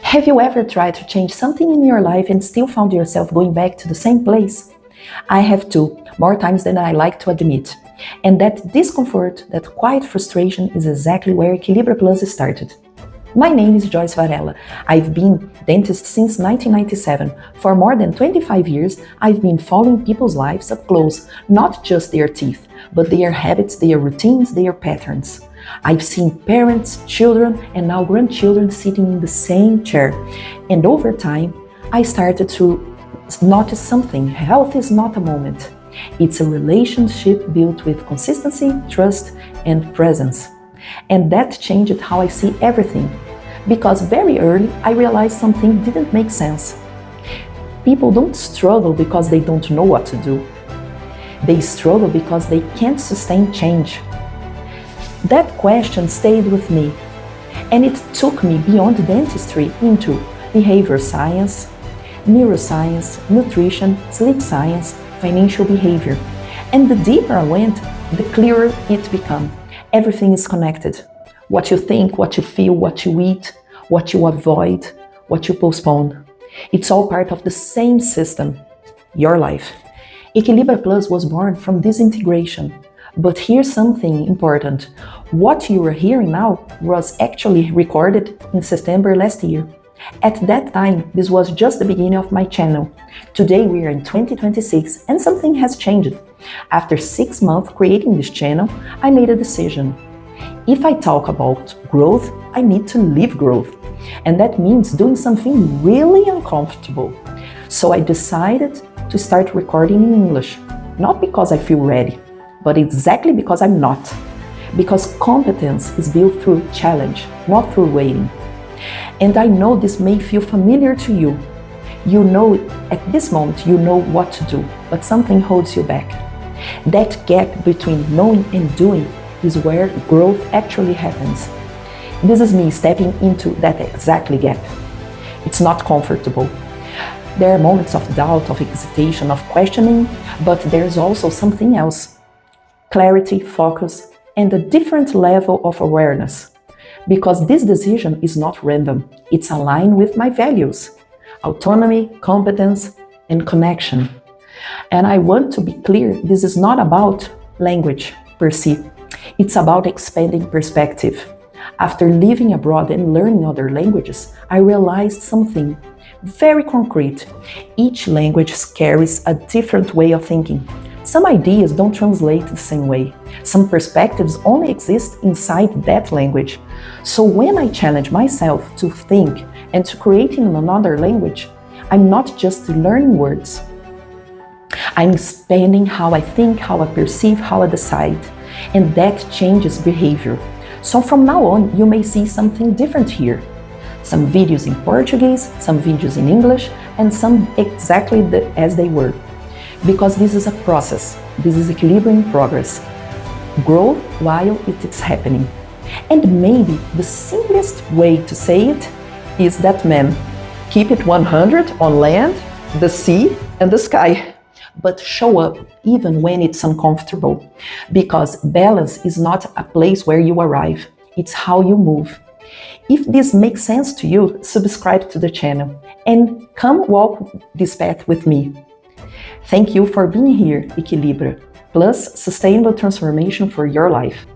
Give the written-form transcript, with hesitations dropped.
Have you ever tried to change something in your life and still found yourself going back to the same place? I have too, more times than I like to admit. And that discomfort, that quiet frustration is exactly where Equilibra Plus started. My name is Joyce Varela. I've been dentist since 1997. For more than 25 years, I've been following people's lives up close, not just their teeth, but their habits, their routines, their patterns. I've seen parents, children, and now grandchildren sitting in the same chair. And over time, I started to notice something. Health is not a moment. It's a relationship built with consistency, trust, and presence. And that changed how I see everything. Because very early, I realized something didn't make sense. People don't struggle because they don't know what to do. They struggle because they can't sustain change. That question stayed with me, and it took me beyond dentistry into behavioral science, neuroscience, nutrition, sleep science, financial behavior. And the deeper I went, the clearer it became. Everything is connected. What you think, what you feel, what you eat, what you avoid, what you postpone. It's all part of the same system, your life. Equilibra Plus was born from this integration. But here's something important. What you are hearing now was actually recorded in September last year. At that time, this was just the beginning of my channel. Today we are in 2026 and something has changed. After 6 months creating this channel, I made a decision. If I talk about growth, I need to live growth. And that means doing something really uncomfortable. So I decided to start recording in English. Not because I feel ready, but exactly because I'm not. Because competence is built through challenge, not through waiting. And I know this may feel familiar to you. You know, at this moment, you know what to do, but something holds you back. That gap between knowing and doing is where growth actually happens. This is me stepping into that exactly gap. It's not comfortable. There are moments of doubt, of hesitation, of questioning, but there's also something else. Clarity, focus, and a different level of awareness. Because this decision is not random, it's aligned with my values: autonomy, competence, and connection. And I want to be clear, this is not about language per se, it's about expanding perspective. After living abroad and learning other languages, I realized something very concrete. Each language carries a different way of thinking. Some ideas don't translate the same way. Some perspectives only exist inside that language. So when I challenge myself to think and to create in another language, I'm not just learning words. I'm expanding how I think, how I perceive, how I decide. And that changes behavior. So from now on, you may see something different here. Some videos in Portuguese, some videos in English, and some exactly as they were. Because this is a process, this is Equilibra in progress. Growth while it is happening. And maybe the simplest way to say it is that, man, keep it 100 on land, the sea, and the sky. But show up even when it's uncomfortable. Because balance is not a place where you arrive, it's how you move. If this makes sense to you, subscribe to the channel and come walk this path with me. Thank you for being here, Equilibra, plus sustainable transformation for your life.